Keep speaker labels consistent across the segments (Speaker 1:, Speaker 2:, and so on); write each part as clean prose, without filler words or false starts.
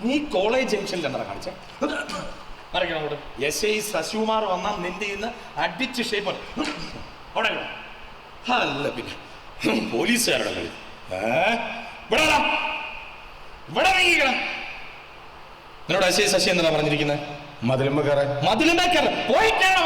Speaker 1: നീ കോളേജ് ജംഗ്ഷനിൽ എന്താ കാണിച്ചേ? എസ് ഐ ശശികുമാർ വന്നാൽ നിന്റെ ഇന്ന് അടിച്ച് ഷേപ്പ് അവിടെ അല്ല പിന്നെ പോലീസുകാരുടെ കളി. നിന്നോട് എസ് ഐ ശശി എന്താ പറഞ്ഞിരിക്കുന്നത്?
Speaker 2: മതിലുമ്പക്കാരൻ
Speaker 1: പോയിട്ടാണോ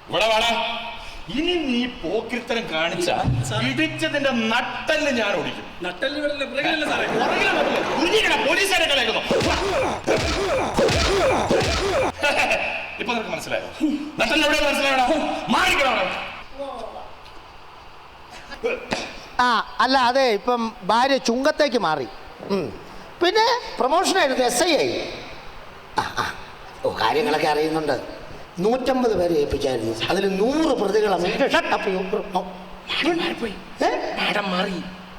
Speaker 1: ഇവിടെ വേണ. ഇനി നീ പോക്കിരിത്തരം കാണിച്ച ഇടിച്ചതിന്റെ നട്ടല് ഞാൻ ഓടിക്കും. പോലീസുകാരെ കളയാക്കുന്നു. ഇപ്പൊ നിനക്ക് മനസ്സിലായോ? നട്ടല് എവിടെ മനസ്സിലായോ? മാറിക്കണോ?
Speaker 3: അല്ല അതെ, ഇപ്പം ഭാര്യ ചുങ്കത്തേക്ക് മാറി. പിന്നെ പ്രൊമോഷനായിരുന്നു, SI ആയി. കാര്യങ്ങളൊക്കെ അറിയുന്നുണ്ട്. 150 പേരെ ഏൽപ്പിച്ചായിരുന്നു. അതിൽ 100 പ്രതികളെ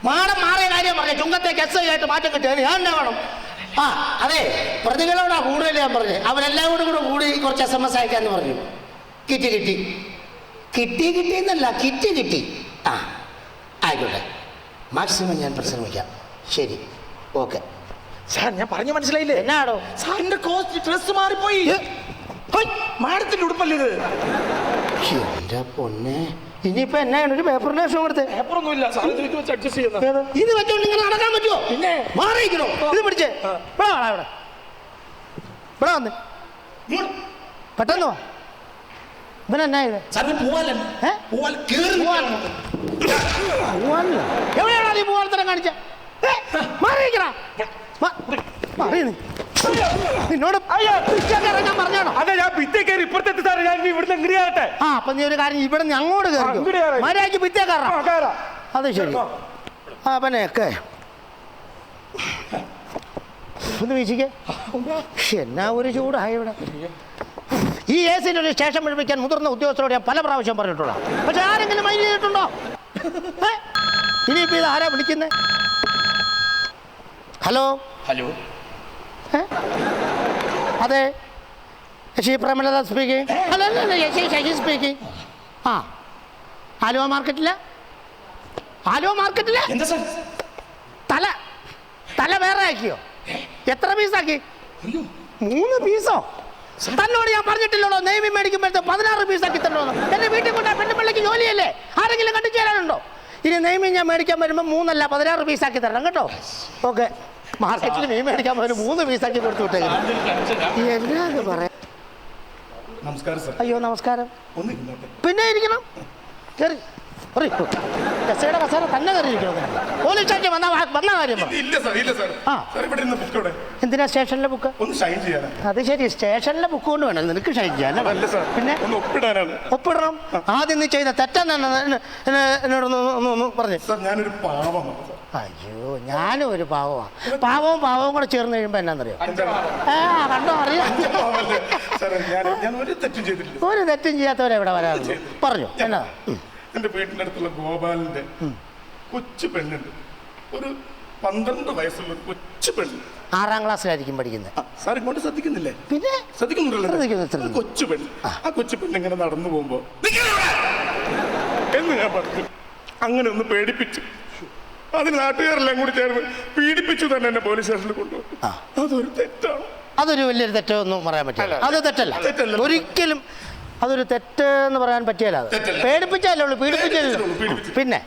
Speaker 3: മാഡം മാറിയ കാര്യം പറഞ്ഞ ചുങ്കത്തേക്ക് SI ആയിട്ട് മാറ്റം കിട്ടിയത് ഞാൻ തന്നെ വേണം. അതെ, പ്രതികളോടാ കൂടുതൽ ഞാൻ പറഞ്ഞത്. അവരെല്ലാം കൂടി കുറച്ച് SMS അയക്കാന്ന് പറഞ്ഞു. കിട്ടിയെന്നല്ല, കിട്ടി. ആയിക്കോട്ടെ, മാക്സിമം ഞാൻ പരിശ്രമിക്കാം. ശരി, ഓക്കെ.
Speaker 1: സാർ, ഞാൻ പറഞ്ഞു മനസ്സിലായില്ലേ?
Speaker 3: എന്നാടോ
Speaker 1: സാറിന്റെ ഡ്രസ് മാറിപ്പോയി. മാഡത്തിന്റെ ഉടുപ്പല്ലേ ഇത്?
Speaker 3: എന്റെ പൊന്നെ, ഇനിയിപ്പോ എന്നാണ് ഒരു പേപ്പറിന്റെ ആവശ്യം കൊടുത്തേ?
Speaker 1: പേപ്പറൊന്നുമില്ല, അഡ്ജസ്റ്റ് ചെയ്യുന്നത്.
Speaker 3: ഇത് വെച്ചോണ്ട് ഇങ്ങനെ നടക്കാൻ പറ്റുമോ? പിന്നെ മാറിയിരിക്കണോ? ഇത് പിടിച്ചേ, ഇവിടെ വന്ന് പെട്ടെന്ന് വാ. ഇവനെന്നാ ഇത്? എവിടെയാണോ നീ പൂവാലത്തരം കാണിച്ച? മാറിയിരിക്കണ. നിന്നോട് ഞാൻ പറഞ്ഞാണോ?
Speaker 2: അതെ, ഞാൻ ഭിത്തി കയറി ഇപ്പുറത്തെത്തി സാറേ. ഞാൻ ഇവിടുന്ന് എങ്ങനെയാട്ടെ?
Speaker 3: അപ്പൊ നീ ഒരു കാര്യം, ഇവിടെ അങ്ങോട്ട് കയറി മര്യാദക്ക് ഭിത്തിയെ കയറാം. അത് ശരി. അവനെയൊക്കെ ഒന്ന് വീശിക്കേ. എന്നാ ഒരു ചൂടായി ഇവിടെ. ഈ AC-ന്റെ ഒരു സ്റ്റേഷൻ പഠിപ്പിക്കാൻ മുതിർന്ന ഉദ്യോഗസ്ഥരോട് ഞാൻ പല പ്രാവശ്യം പറഞ്ഞിട്ടുള്ള, പക്ഷെ ആരെങ്കിലും മൈൻഡ് ചെയ്തിട്ടുണ്ടോ? ഇനിയിപ്പോ ഇത് ആരാ വിളിക്കുന്നത്? ഹലോ അതെ, ശശി പ്രേമലത സ്പീക്കിംഗ്. ശശി സ്പീക്കിംഗ്. ആലുവ മാർക്കറ്റില്ല തല വേറെ ആക്കിയോ? എത്ര പീസാക്കി? 3 പീസോ? തന്നോട് ഞാൻ പറഞ്ഞിട്ടില്ലല്ലോ നെയ്മി മേടിക്കുമ്പോഴത്തെ 16 പീസാക്കി തന്നോ. എന്റെ വീട്ടിൽ കൊണ്ടാ പെണ്ണുപിള്ളക്ക് ജോലിയല്ലേ? ആരെങ്കിലും കണ്ടിച്ചു തരാനുണ്ടോ? ഇനി നെയ്മീൻ ഞാൻ മേടിക്കാൻ വരുമ്പോൾ 3 അല്ല 16 പീസാക്കി തരണം കേട്ടോ. ഓക്കെ, മാർക്കറ്റിൽ മീൻ മേടിക്കാൻ വരും 3 പീസാക്കി കൊടുത്തു വിട്ടേക്കണം. എന്നാ പറയാ?
Speaker 2: നമസ്കാരം സാർ.
Speaker 3: അയ്യോ നമസ്കാരം. പിന്നെ ഇരിക്കണം. കയറി കസേര തന്നെ കയറിയിരിക്കണം. പോലീസ് സ്റ്റേഷൻ വന്ന കാര്യം എന്തിനാ സ്റ്റേഷനിലെ ബുക്ക്? അത് ശരി, സ്റ്റേഷനിലെ ബുക്ക് കൊണ്ട് വേണം നിനക്ക് ഷൈൻ ചെയ്യാൻ. പിന്നെ ഒപ്പിടണം. ആദ്യം നീ ചെയ്ത തെറ്റെന്നാണ് എന്നോടൊന്ന് പറഞ്ഞു. അയ്യോ, ഞാനും ഒരു പാവവും കൂടെ ചേർന്ന് കഴിയുമ്പോ എന്നാന്നറിയോ? കണ്ടോ, അറിയാം. ഒരു തെറ്റും ചെയ്യാത്തവരെവിടെ വരാറുള്ളൂ. പറഞ്ഞു എന്നാ?
Speaker 2: എന്റെ വീട്ടിന്റെ അടുത്തുള്ള ഗോപാലിന്റെ കൊച്ചു പെണ്ണുണ്ട്, ഒരു 12 വയസ്സുള്ള ഒരു കൊച്ചു പെണ്ണ്.
Speaker 3: 6ാം ക്ലാസ്സിലായിരിക്കും പഠിക്കുന്നത്.
Speaker 2: സാർ ഇങ്ങോട്ട് ശ്രദ്ധിക്കുന്നില്ലേ?
Speaker 3: പിന്നെ
Speaker 2: ശ്രദ്ധിക്കുന്നുണ്ടല്ലോ. കൊച്ചു പെണ്ണ്, ആ കൊച്ചു പെണ്ണ് ഇങ്ങനെ നടന്നു പോകുമ്പോ എന്ന് ഞാൻ പറഞ്ഞു. അങ്ങനെ ഒന്ന് പേടിപ്പിച്ചു. അതിന് നാട്ടുകാരെല്ലാം കൂടി ചേർന്ന് പീഡിപ്പിച്ചു തന്നെ എന്നെ പോലീസ് സ്റ്റേഷനിൽ കൊണ്ടുപോയി. അതൊരു തെറ്റാണ്.
Speaker 3: അതൊരു വലിയൊരു തെറ്റൊന്നും പറയാൻ പറ്റില്ല. അത് തെറ്റല്ല, ഒരിക്കലും അതൊരു തെറ്റെന്ന് പറയാൻ പറ്റിയല്ല. അത് പേടിപ്പിച്ചല്ലേ ഉള്ളൂ, പീഡിപ്പിച്ചല്ലോ. പിന്നെ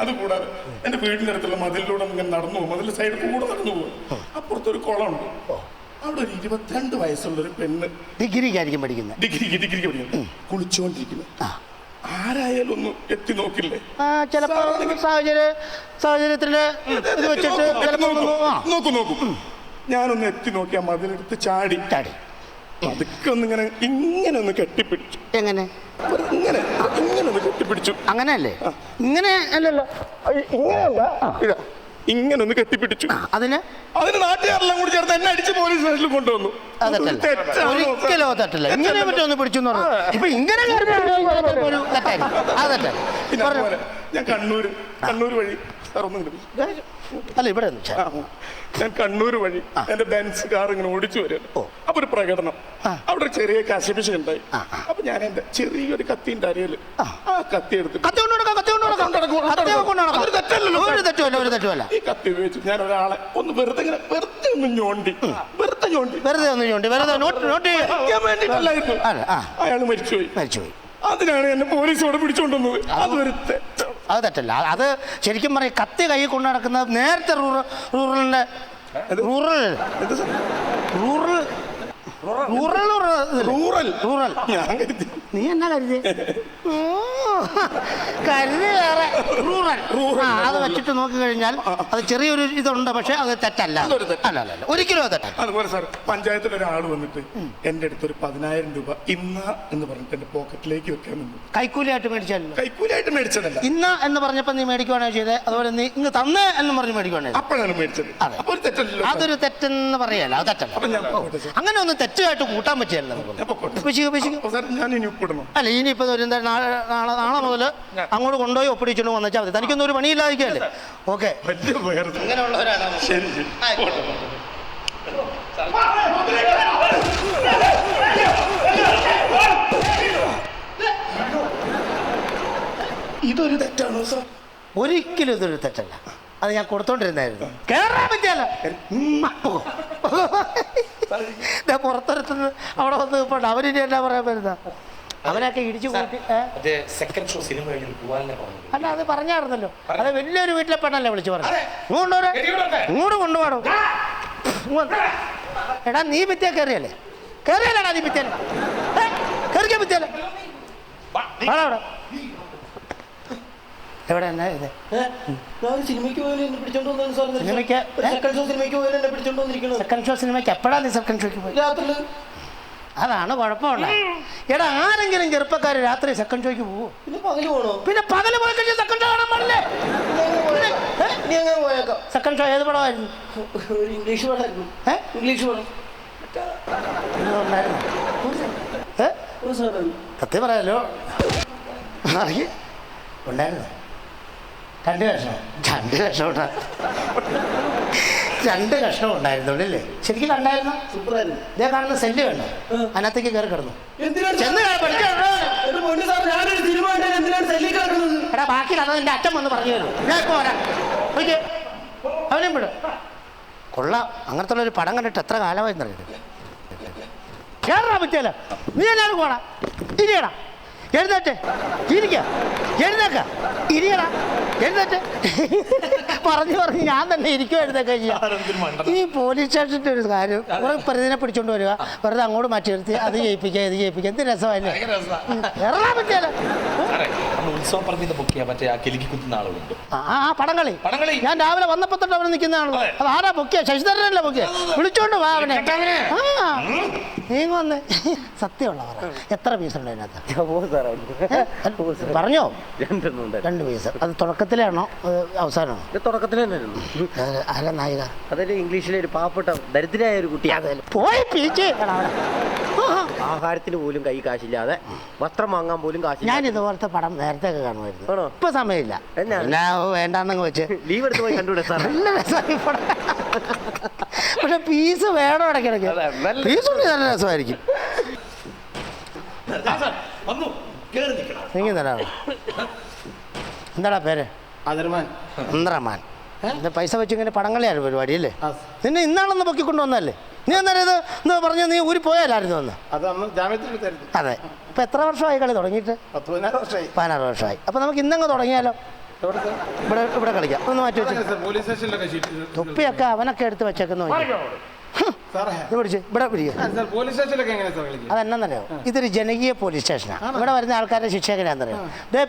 Speaker 2: അതുകൂടാതെ എന്റെ വീടിന്റെ അടുത്തുള്ള മതിലിലൂടെ ഇങ്ങനെ നടന്നു പോകും, മതിലിന്റെ സൈഡിൽ കൂടെ നടന്നു പോകും. അപ്പുറത്തൊരു കുളമുണ്ട്. അവിടെ ഒരു 22 വയസ്സുള്ളൊരു പെണ്ണ്
Speaker 3: ഡിഗ്രിക്കായിരിക്കും പഠിക്കുന്നത്.
Speaker 2: ഡിഗ്രിക്ക് പഠിക്കുന്നത്, കുളിച്ചുകൊണ്ടിരിക്കുന്നത്. ആരായാലും ഒന്ന് എത്തി നോക്കില്ലേ?
Speaker 3: ചിലപ്പോ സാഹചര്യത്തിന്റെ ഇത് വെച്ചിട്ട്
Speaker 2: നോക്കും. ഞാനൊന്ന് എത്തി നോക്കി ആ മതിലെടുത്ത് ചാടി അതൊക്കെ ഇങ്ങനെ ഒന്ന് കെട്ടിപ്പിടിച്ചു.
Speaker 3: എങ്ങനെ?
Speaker 2: ഇങ്ങനെ ഒന്ന് കെട്ടിപ്പിടിച്ചു.
Speaker 3: അങ്ങനെയല്ലേ? ഇങ്ങനെ അല്ലല്ലോ,
Speaker 2: ഇങ്ങനെ ഒന്ന് കെട്ടിപ്പിടിച്ചു.
Speaker 3: അതിന്
Speaker 2: നാട്ടുകാരെല്ലാം കൂടി ചേർന്ന് എന്നെ അടിച്ച് പോലീസ് സ്റ്റേഷനിൽ കൊണ്ടുവന്നു.
Speaker 3: ഒരിക്കലോ തെറ്റല്ല. ഇങ്ങനെ പറ്റുമെന്ന് പിടിച്ചു എന്ന് പറഞ്ഞു. ഇപ്പൊ ഇങ്ങനെ
Speaker 2: ഞാൻ കണ്ണൂർ വഴി സാർ ഒന്നും
Speaker 3: അല്ല ഇവിടെ ഒന്ന്
Speaker 2: ആ, ഞാൻ കണ്ണൂർ വഴി എന്റെ ബെൻസ് കാർ ഇങ്ങനെ ഓടിച്ചു വരും. അപ്പൊ ഒരു പ്രകടനം, അവിടെ ഒരു ചെറിയ കശപിശ ഉണ്ടായി. അപ്പൊ ഞാൻ എന്റെ ചെറിയൊരു കത്തിന്റെ അരയില് ആ കത്തി എടുത്തിട്ട്
Speaker 3: കത്തി കൊണ്ടുകൊടുക്കാം, കത്തി കൊണ്ടുകൊടുക്കാം.
Speaker 2: അതൊരു തെറ്റല്ലല്ലോ.
Speaker 3: ഒരു തെറ്റുമല്ല, ഒരു തെറ്റുമല്ല.
Speaker 2: ഈ കത്തി ഉപയോഗിച്ച് ഞാൻ ഒരാളെ ഒന്ന് വെറുതെ ഒന്ന് ഞോണ്ടി,
Speaker 3: വെറുതെ ഒന്ന് ഞോണ്ടി, വെറുതെ നോട്ട്
Speaker 2: ചെയ്യാൻ വേണ്ടിട്ടല്ലായിരുന്നു. അയാൾ മരിച്ചുപോയി. അതിനാണ് എന്നെ പോലീസോട് പിടിച്ചോണ്ടുവന്നത്. അതൊരു തെറ്റാണ്.
Speaker 3: അത് തെറ്റല്ല. അത് ശരിക്കും പറയും കത്തി കൈ കൊണ്ട് നടക്കുന്നത് നേരത്തെ റൂറൽ
Speaker 2: ഞാൻ കരുതി
Speaker 3: നീ എന്നാ കരുതി വേറെ റൂറൽ. അത് വെച്ചിട്ട് നോക്കി കഴിഞ്ഞാൽ അത് ചെറിയൊരു ഇതുണ്ട്, പക്ഷെ അത് തെറ്റല്ല. അല്ല ഒരിക്കലും അത് തെറ്റല്ല.
Speaker 2: അതുപോലെ സാർ, പഞ്ചായത്തിൽ ഒരാൾ വന്നിട്ട് എന്റെ അടുത്ത് ഒരു 10,000 രൂപ ഇന്ന എന്ന് പറഞ്ഞിട്ട് എന്റെ പോക്കറ്റിലേക്ക് വെക്കാൻ നിന്നു.
Speaker 3: കൈക്കൂലിയായിട്ട് മേടിച്ചല്ലോ.
Speaker 2: കൈക്കൂലിയായിട്ട് മേടിച്ചതല്ല,
Speaker 3: ഇന്ന എന്ന് പറഞ്ഞപ്പോ നീ മേടിക്കുവാണോ ചെയ്തത്? അതുപോലെ നീ ഇങ്ങ് തന്നേ എന്ന് പറഞ്ഞ് മേടിക്കുവാണോ?
Speaker 2: അപ്പോഴാണ് മേടിച്ചത്. അപ്പൊ ഒരു തെറ്റല്ലോ.
Speaker 3: അതൊരു തെറ്റെന്ന് പറയല്ല, അത് തെറ്റല്ല. അങ്ങനെ ഒന്നും തെറ്റായിട്ട് കൂട്ടാൻ പറ്റിയല്ല നമുക്ക്.
Speaker 2: ഞാൻ ഇനി ഉപ്പിടണം.
Speaker 3: അല്ല, ഇനിയിപ്പോ നാളെ മുതൽ അങ്ങോട്ട് കൊണ്ടുപോയി ഒപ്പിടിച്ചോണ്ട് വന്നാൽ മതി. തനിക്കൊന്നും ഒരു പണിയില്ലാതിരിക്കല്ലേ? ഓക്കെ, അങ്ങനെയുള്ളവരാണ്.
Speaker 2: ശരി. ഇതൊരു തെറ്റാണോ സാർ?
Speaker 3: ഒരിക്കലും ഇതൊരു തെറ്റല്ല. അത് ഞാൻ കൊടുത്തോണ്ടിരുന്നായിരുന്നു. കേറാൻ പറ്റിയല്ല. പുറത്തൊരുത്തുന്നത് അവിടെ വന്ന് ഇപ്പൊ അവരിനി എന്നാ പറയാൻ വരുന്ന അവരൊക്കെ ഇടിച്ചു കൂട്ടി. അല്ല, അത് പറഞ്ഞായിരുന്നല്ലോ. അത് വലിയൊരു വീട്ടിലെ പെണ്ണല്ലേ വിളിച്ചു പറഞ്ഞു. ഇങ്ങോട്ട് കൊണ്ടുപോകണം. എടാ, നീ ഭിത്തിയ കയറിയല്ലേ? കയറിയല്ലേടാ നീ ഭിത്തിയല്ലേ? കയറിക്കാൻ ഭിത്തിയല്ലേ? അവിടെ എവിടെ എന്നാ ഇത്?
Speaker 4: സിനിമയ്ക്ക് പോയാലും എന്നെ പിടിച്ചോണ്ട് വന്നു സാർ.
Speaker 3: സിനിമയ്ക്ക്
Speaker 4: സിനിമയ്ക്ക് പോയാലും എന്നെ പിടിച്ചോണ്ട് വന്നിരിക്കുന്നത്.
Speaker 3: സെക്കൻഡ് ഷോ സിനിമയ്ക്ക് എപ്പോഴാ നീ സെക്കൻഡ് ഷോയ്ക്ക് പോയി?
Speaker 4: രാത്രി.
Speaker 3: അതാണ് കുഴപ്പമുള്ള. എടാ, ആരെങ്കിലും ചെറുപ്പക്കാർ രാത്രി സെക്കൻഡ് ഷോയ്ക്ക് പോകും?
Speaker 4: പിന്നെ പകല് പോണോ?
Speaker 3: പിന്നെ പകല് പോയി കഴിഞ്ഞാൽ സെക്കൻഡ് ഷോ കാണാൻ പാടില്ലേ?
Speaker 4: നീ അങ്ങനെ പോയേക്കാം.
Speaker 3: സെക്കൻഡ് ഷോ ഏത് പടമായിരുന്നു?
Speaker 4: ഒരു ഇംഗ്ലീഷ് പടമായിരുന്നു. ഇംഗ്ലീഷ് പടം
Speaker 3: സത്യം പറയാലോ, ഉണ്ടായിരുന്നു. രണ്ട് കഷ്ണം ഉണ്ടായിരുന്നുള്ളല്ലേ? ശരിക്കും കണ്ടായിരുന്നു.
Speaker 4: സൂപ്പറായിരുന്നു.
Speaker 3: ഇതേ കാണുന്ന സെല്ല് കണ്ടു, അതിനകത്തേക്ക് കയറി കിടന്നു. എടാ, ബാക്കി അത് എന്റെ അച്ഛൻ വന്ന് പറഞ്ഞു തരും. ഞാൻ ഇപ്പൊ വരാം. അവനെയും വിടും. കൊള്ളാം. അങ്ങനത്തെ ഒരു പടം കണ്ടിട്ട് എത്ര കാലമായിരുന്നറിയത്. കേറാ പറ്റിയല്ല. നീ എല്ലാവരും പോടാ. ഇരിയടാ, എഴുന്നേറ്റ് ഇരിക്ക, എഴുന്നേക്ക, ഇരിയടാ, എഴുന്നേറ്റ്. പറഞ്ഞ് ഞാൻ തന്നെ ഇരിക്കും, എഴുന്നേക്ക. ഈ പോലീസ് സ്റ്റേഷൻ്റെ ഒരു കാര്യം, കുറെ പ്രതിനെ പിടിച്ചോണ്ട് വരിക, വെറുതെ അങ്ങോട്ട് മാറ്റി നിർത്തി അത് ചെയ്യിപ്പിക്കുക ഇത് ചെയ്യിപ്പിക്കുക. എന്ത് രസമല്ലേ? കേറാൻ പറ്റിയല്ല. ആ പടംകളി ഞാൻ രാവിലെ വന്നപ്പോ തൊട്ട് അവിടെ നിൽക്കുന്നതാണല്ലോ. അത് ആരാ പൊക്കിയ? ശശിധരനല്ലേ പൊക്കിയ? വിളിച്ചോണ്ട് വാ അവനെ. നീങ്ങ വന്നേ. സത്യമുള്ള പറ, എത്ര പീസ് ഉണ്ട് അതിനകത്ത്? പറഞ്ഞോ? 2 പീസ്. അത് തുടക്കത്തിലാണോ അവസാനമാണോ?
Speaker 4: തുടക്കത്തിൽ തന്നെ.
Speaker 3: ആരാ നായിക?
Speaker 4: അതൊരു ഇംഗ്ലീഷിലെ ഒരു പാവപ്പെട്ട ദരിദ്രയായ ഒരു കുട്ടി.
Speaker 3: പോയി പീച്ച്.
Speaker 4: ആഹാരത്തിന് പോലും കൈ കാശില്ലാതെ, വസ്ത്രം വാങ്ങാൻ പോലും കാശില്ല.
Speaker 3: ഞാൻ ഇതുപോലത്തെ പടം നേരത്തെ കാണുമായിരുന്നു. ഇപ്പൊ സമയമില്ല. വേണ്ടാന്നങ്ങ് വെച്ച്
Speaker 4: ലീവ് എടുത്ത് പോയി കണ്ടുകൂടെ സാർ?
Speaker 3: നല്ല രസമായി പടം. പക്ഷെ പീസ് വേണം ഇടയ്ക്കിടയ്ക്ക്. പീസ് ഉണ്ട്, നല്ല രസമായിരിക്കും. എന്താടാ പേര്? അന്തർമാൻ. പൈസ വെച്ച് ഇങ്ങനെ പടങ്ങളിയാണ് പരിപാടി അല്ലേ? നിന്നെ ഇന്നാണെന്ന് പൊക്കിക്കൊണ്ട് വന്നല്ലേ? നീ അന്നേരം ഇത് എന്താ പറഞ്ഞു? നീ ഊരി പോയാലായിരുന്നു വന്ന്? അതെ. ഇപ്പൊ എത്ര വർഷമായി കളി തുടങ്ങിയിട്ട്? 16 വർഷമായി. അപ്പൊ നമുക്ക് ഇന്നങ്ങ് തുടങ്ങിയാലോ? ഇവിടെ കളിക്കാം. ഒന്ന് മാറ്റി വെച്ചു. തൊപ്പിയൊക്കെ അവനൊക്കെ എടുത്ത് വെച്ചേക്കുന്നു. അതെന്നറിയോ? ഇതൊരു ജനകീയ പോലീസ് സ്റ്റേഷനാണ്. ഇവിടെ വരുന്ന ആൾക്കാരുടെ ശിക്ഷ എങ്ങനെയാണെന്നറിയോ?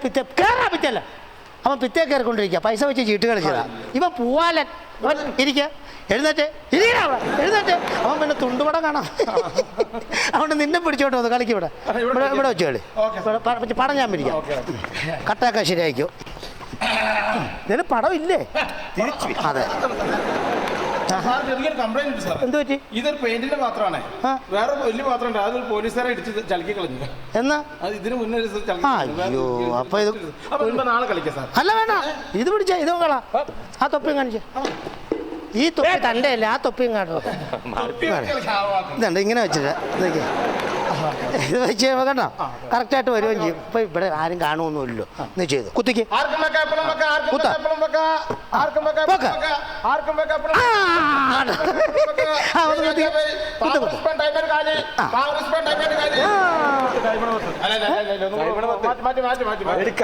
Speaker 3: പിറ്റല്ല അവൻ പിറ്റേ കയറിക്കൊണ്ടിരിക്കുക, പൈസ വെച്ച് ചീട്ട് കളിച്ചതാ. ഇവൻ പൂവാലൻ. ഇരിക്കുക, എഴുന്നേറ്റ് എഴുന്നേറ്റ്. അവൻ പിന്നെ തുണ്ടുപടം കാണാം. അതുകൊണ്ട് നിന്നെ പിടിച്ചോട്ട് വന്ന് കളിക്കും. ഇവിടെ വെച്ച് കളി. പടം ഞാൻ പിടിക്കാം. കട്ടയൊക്കെ ശരിയായിക്കോ. ഇതിന് പടം ഇല്ലേ? അതെ.
Speaker 2: സാർ ചെറിയൊരു കംപ്ലൈന്റ് ഉണ്ട് സാർ.
Speaker 3: എന്ത് പറ്റി?
Speaker 2: ഇതൊരു പെയിന്റിന്റെ പാത്രമാണ്.
Speaker 3: ആ.
Speaker 2: വേറെ വലിയ പാത്രം ഉണ്ട്, അത് പോലീസുകാരെ ഇടിച്ച് ചളുക്കി കളഞ്ഞു.
Speaker 3: എന്നാ
Speaker 2: അത് ഇതിന് മുന്നേ ഒരു ദിവസം ചളുക്കി കളഞ്ഞു.
Speaker 3: അയ്യോ, അപ്പൊ ഇത്
Speaker 2: അപ്പൊ ഇപ്പൊ നാളെ കളിക്കാം സാർ.
Speaker 3: അല്ല വേണ്ട, ഇത് പിടിച്ച ഇത് നോക്കളാ. ആ തൊപ്പിയും കാണിച്ച. ഈ തൊപ്പി തൻ്റെ അല്ലേ, ആ തൊപ്പിയും കാണും. ഇതുണ്ട് ഇങ്ങനെ വെച്ചിട്ട് ഇതൊക്കെ ഇത് വെച്ച് കണ്ടോ കറക്റ്റായിട്ട് വരുകയും ചെയ്യും. ഇപ്പൊ ഇവിടെ ആരും കാണുമൊന്നുമില്ലല്ലോ. നീ ചെയ്തു കുത്തിക്ക്. കുത്താ. പോക്ക്. ആ, ഒന്ന് കുത്തി. കുത്ത് കുത്ത്.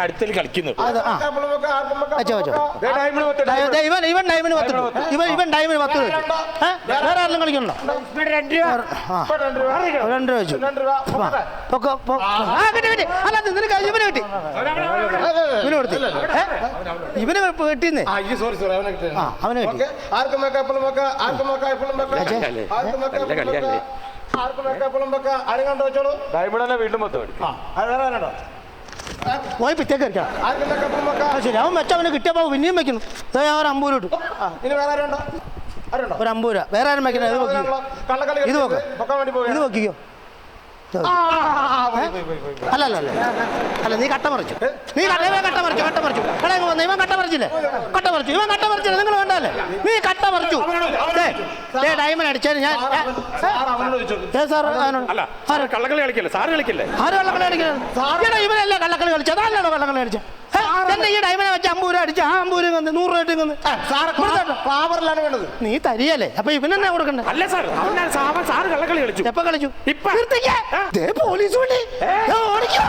Speaker 1: അടുത്തൽ കളിക്കുന്നു.
Speaker 3: അത് ആ വെച്ചോ വെച്ചോ. ഇവൻ ഡൈമിന് 10 രൂപ. ഇവൻ ഡൈമിന് 10 രൂപ വെച്ചു. വേറെ ആരെങ്കിലും കളിക്കണോ? 2 രൂപ വെച്ചു. അല്ല നിനക്ക് ഇവനെ കിട്ടി. ഇവന് കൊടുത്തി. ഇവന് കിട്ടിന്നേ. അവനെ കിട്ടി. പോയി പിറ്റേക്ക് കളിക്കാം. ശരി, അവൻ വെച്ച അവന് കിട്ടിയപ്പോ പിന്നെയും വെക്കുന്നു. ഞാൻ ഒരു 50 രൂപ ഇട്ടു. ഒരു 50 രൂപ. വേറെ ആരും വെക്കണം. ഇത് നോക്കിക്കോ. ഇത് നോക്കാം. ഇത് നോക്കിക്കോ. അല്ല അല്ല അല്ല അല്ല, നീ കട്ട മറിച്ചു. കട്ട മറിച്ചു. എടാ ഇങ്ങ് വന്ന്. ഇവൻ കട്ട മറിച്ചില്ലേ? ഇവൻ കട്ട മറിച്ചില്ലേ? നിങ്ങൾ വേണ്ടല്ലേ? നീ കട്ട മറിച്ചു. ഡയമണ്ട് അടിച്ചാൽ ഞാൻ
Speaker 1: കള്ളക്കളി കളിക്കല്ലേ? സാറ് കളിക്കല്ലേ?
Speaker 3: ആര് കള്ളക്കളി കളിക്കുന്നത്? ഇവനല്ലേ കള്ളക്കളി കളിച്ചത്? അതല്ലാണോ കള്ളക്കളി കളിച്ചത്? എന്നെ ഈ ഡയമണ്ട് വെച്ച് 50 രൂപ അടിച്ച് ആ 50 രൂപ 100 രൂപ ഇട്ടുന്നത് നീ തരികയല്ലേ? അപ്പൊ ഇവനെന്നാ കൊടുക്കണ്ടേ?
Speaker 1: അല്ല സാർ, സാറ് കള്ളക്കളി കളിച്ചു.
Speaker 3: എപ്പോ കളിച്ചു? ഇപ്പൊ പോലീസ് ഓടിക്കോ.